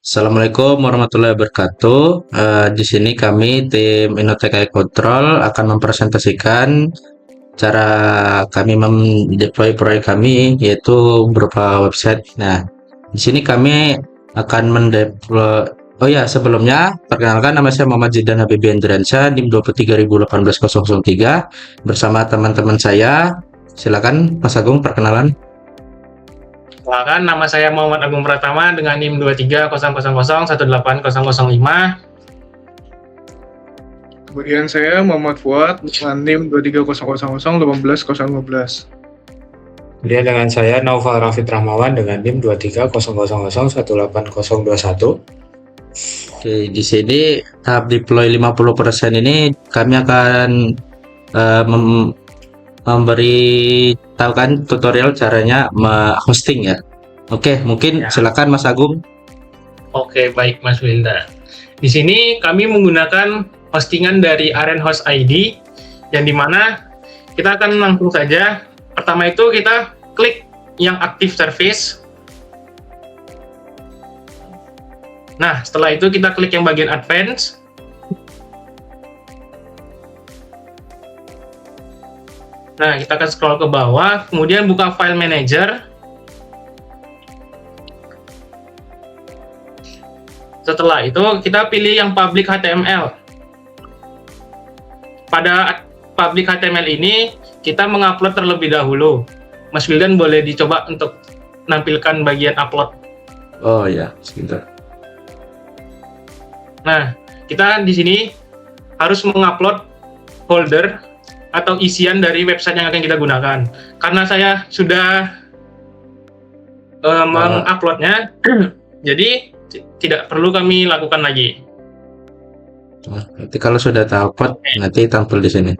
Assalamualaikum warahmatullahi wabarakatuh. Di sini kami tim Innotech AI Control akan mempresentasikan cara kami mendeploy proyek kami yaitu berupa website. Nah, di sini kami akan mendeploy. Oh ya, sebelumnya perkenalkan nama saya Muhammad Zidan Habibie Andriansyah, NIM 23018-003 bersama teman-teman saya. Silakan Mas Agung perkenalan. Silakan, nama saya Muhammad Agung Pratama dengan NIM 23000180005. Kemudian saya Muhammad Fuad dengan NIM 23000180015. Kemudian dengan saya Naufal Rafid Rahmawan dengan NIM 23000180021. Oke, di sini tahap deploy 50% ini kami akan memberi tahu kan tutorial caranya hosting ya. Oke, mungkin Ya. silakan Mas Agung. Oke, baik Mas Wilda. Di sini kami menggunakan hostingan dari Aren Host ID, yang dimana kita akan langsung saja. Pertama itu kita klik yang active service. Nah, setelah itu kita klik yang bagian advance. Nah, kita akan scroll ke bawah, kemudian buka file manager. Setelah itu, kita pilih yang public HTML. Pada public HTML ini, kita mengupload terlebih dahulu. Mas Wildan boleh dicoba untuk menampilkan bagian upload. Oh ya, sebentar. Nah, kita di sini harus mengupload folder atau isian dari website yang akan kita gunakan. Karena saya sudah menguploadnya, jadi tidak perlu kami lakukan lagi. Nanti kalau sudah terupload, nanti tampil di sini.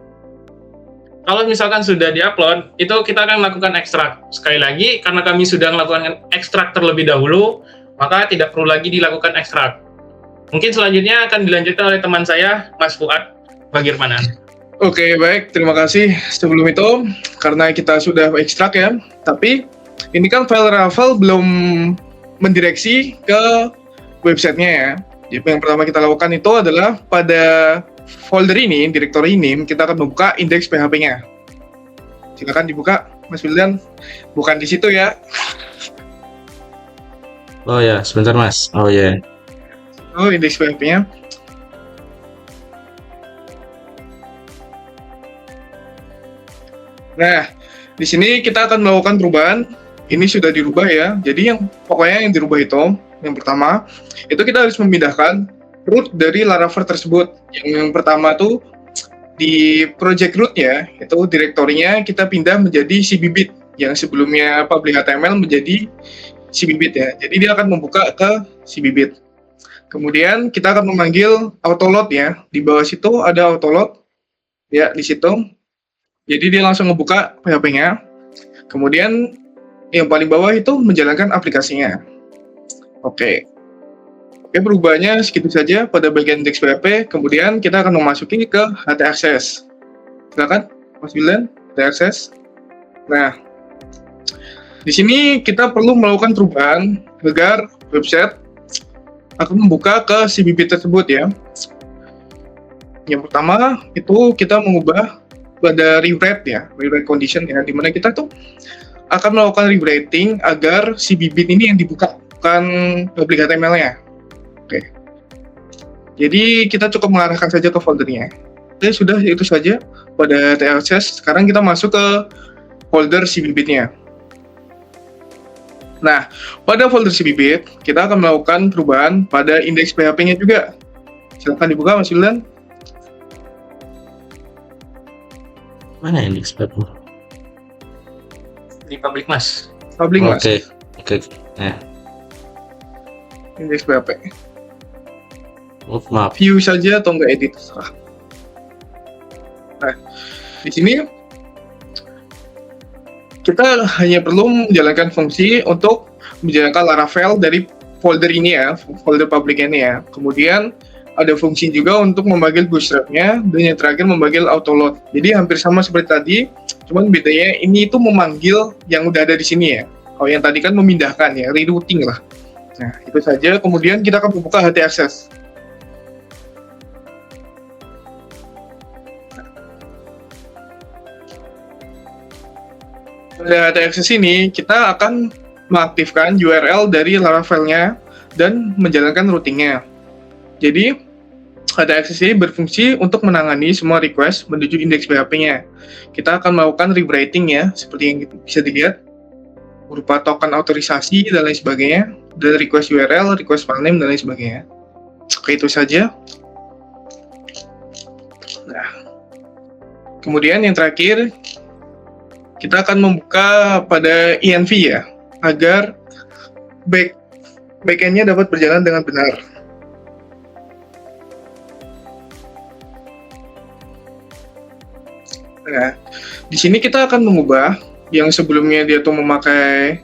Kalau misalkan sudah diupload, itu kita akan melakukan ekstrak. Sekali lagi, karena kami sudah melakukan ekstrak terlebih dahulu, maka tidak perlu lagi dilakukan ekstrak. Mungkin selanjutnya akan dilanjutkan oleh teman saya, Mas Fuad Bagirmanan. Oke, baik. Terima kasih. Sebelum itu, karena kita sudah ekstrak ya, tapi ini kan file Laravel belum mendireksi ke websitenya ya. Jadi yang pertama kita lakukan itu adalah pada folder ini, direktori ini, kita akan membuka indeks PHP-nya. Silakan dibuka, Mas Wildan. Bukan di situ ya. Oh ya, sebentar Mas. Oh ya. Oh, indeks PHP-nya. Nah, di sini kita akan melakukan perubahan. Ini sudah dirubah ya. Jadi pokoknya yang dirubah itu, yang pertama, itu kita harus memindahkan root dari Laravel tersebut. Yang pertama tuh di project root-nya, itu direktorinya kita pindah menjadi cbbit, yang sebelumnya public HTML menjadi cbbit ya. Jadi dia akan membuka ke cbbit. Kemudian kita akan memanggil autoload ya. Di bawah situ ada autoload ya, di situ. Jadi dia langsung ngebuka PHP-nya. Kemudian yang paling bawah itu menjalankan aplikasinya. Oke, perubahannya segitu saja pada bagian indeks PHP. Kemudian kita akan memasuki ke htaccess. Silakan, Mas Wildan, htaccess. Nah, di sini kita perlu melakukan perubahan agar website akan membuka ke cbbit tersebut ya. Yang pertama itu kita mengubah pada rewrite ya, rewrite condition ya, dimana kita tuh akan melakukan rewriting agar cbbit ini yang dibuka, bukan public HTML-nya. Oke. Jadi kita cukup mengarahkan saja ke foldernya. Oke, sudah itu saja pada htaccess. Sekarang kita masuk ke folder cbbit-nya. Nah, pada folder cbbit kita akan melakukan perubahan pada indeks PHP-nya juga. Silakan dibuka, Mas Wildan. Mana indeks PHP? Di public, Mas. Public, Mas. Oke. Nah, Indeks PHP. oh, maaf. View saja atau enggak edit, terserah. Nah, di sini kita hanya perlu menjalankan fungsi untuk menjalankan Laravel dari folder ini ya, folder public ini ya. Kemudian ada fungsi juga untuk memanggil bootstrap-nya, dan yang terakhir memanggil autoload. Jadi hampir sama seperti tadi, cuman bedanya ini itu memanggil yang udah ada di sini ya. Kalau yang tadi kan memindahkan ya, rerouting lah. Nah, itu saja. Kemudian kita akan membuka HT Access. Pada HT Access ini, kita akan mengaktifkan URL dari Laravel-nya dan menjalankan routingnya. Jadi, HT Access ini berfungsi untuk menangani semua request menuju indeks PHP-nya. Kita akan melakukan rewriting ya, seperti yang bisa dilihat, berupa token otorisasi dan lain sebagainya, dan request URL, request file name, dan lain sebagainya. Oke, itu saja. Nah, kemudian yang terakhir, kita akan membuka pada env ya, agar backend-nya dapat berjalan dengan benar. Nah, di sini kita akan mengubah yang sebelumnya dia tuh memakai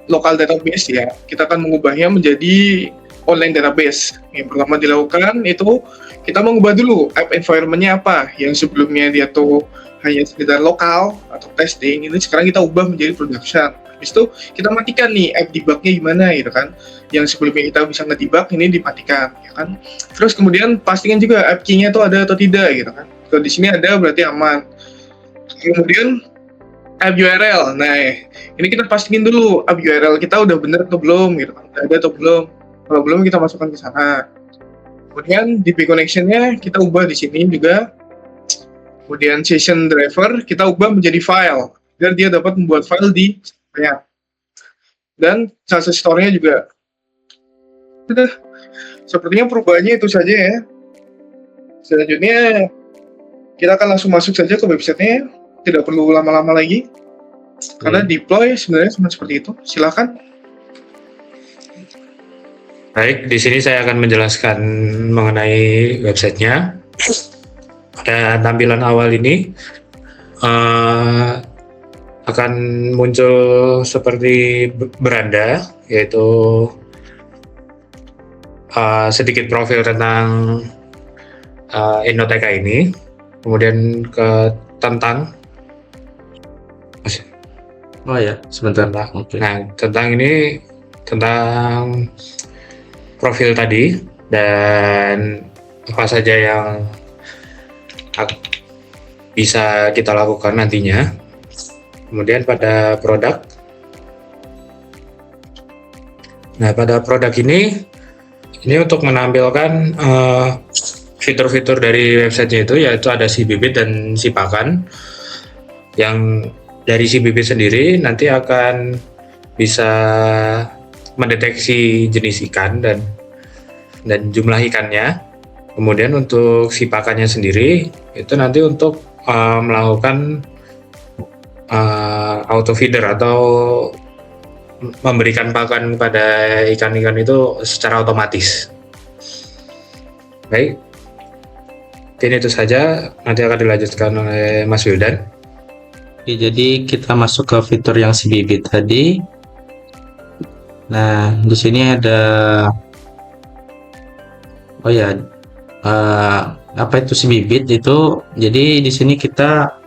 local database ya, kita akan mengubahnya menjadi online database. Yang pertama dilakukan itu kita mengubah dulu app environment-nya apa, yang sebelumnya dia tuh hanya sekedar lokal atau testing, ini sekarang kita ubah menjadi production. Habis itu kita matikan nih app debug-nya gimana gitu kan, yang sebelumnya kita bisa nge-debug ini dimatikan ya kan. Terus kemudian pastikan juga app key-nya tuh ada atau tidak gitu kan. Kalau di sini ada berarti aman. Kemudian app URL, nah ini kita pastiin dulu app URL kita udah bener atau belum gitu kan, udah ada atau belum. Kalau belum kita masukkan ke sana. Kemudian DB connection-nya kita ubah di sini juga. Kemudian session driver kita ubah menjadi file biar dia dapat membuat file di servernya. Dan success store-nya juga. Sudah. Sepertinya perubahannya itu saja ya. Selanjutnya kita akan langsung masuk saja ke website-nya. Tidak perlu lama-lama lagi. Karena deploy sebenarnya cuma seperti itu. Silakan. Baik, di sini saya akan menjelaskan mengenai websitenya. Pada tampilan awal ini akan muncul seperti beranda, yaitu sedikit profil tentang Innoteka ini, kemudian ke tentang Oh ya, sebentar. Oke. Nah, tentang profil tadi dan apa saja yang bisa kita lakukan nantinya. Kemudian pada produk. Nah, pada produk ini untuk menampilkan fitur-fitur dari websitenya itu, yaitu ada si bibit dan si pakan. Yang dari si bibit sendiri nanti akan bisa mendeteksi jenis ikan dan jumlah ikannya. Kemudian untuk si pakannya sendiri itu nanti untuk melakukan auto feeder atau memberikan pakan pada ikan-ikan itu secara otomatis. Baik, mungkin itu saja, nanti akan dilanjutkan oleh Mas Wildan. Oke, jadi kita masuk ke fitur yang si bibit tadi. Nah, di sini ada apa itu si bibit itu. Jadi di sini kita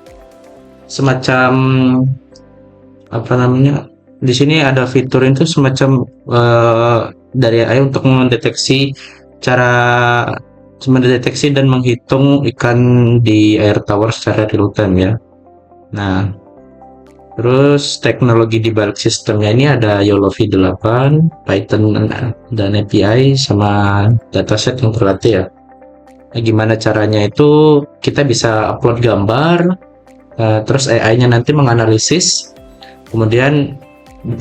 semacam apa namanya? Di sini ada fitur itu semacam dari AI untuk mendeteksi dan menghitung ikan di air tawar secara real time ya. Nah, terus teknologi di balik sistemnya ini ada YOLO V8, Python dan API sama dataset yang terlatih ya. Nah, gimana caranya itu kita bisa upload gambar, terus AI-nya nanti menganalisis, kemudian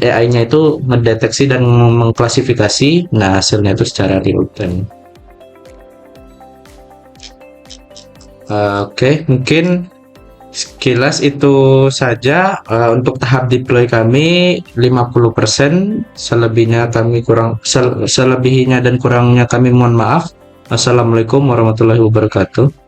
AI-nya itu mendeteksi dan mengklasifikasi, nah hasilnya itu secara real time. Oke, mungkin sekilas itu saja untuk tahap deploy kami 50%, selebihnya dan kurangnya kami mohon maaf. Assalamualaikum warahmatullahi wabarakatuh.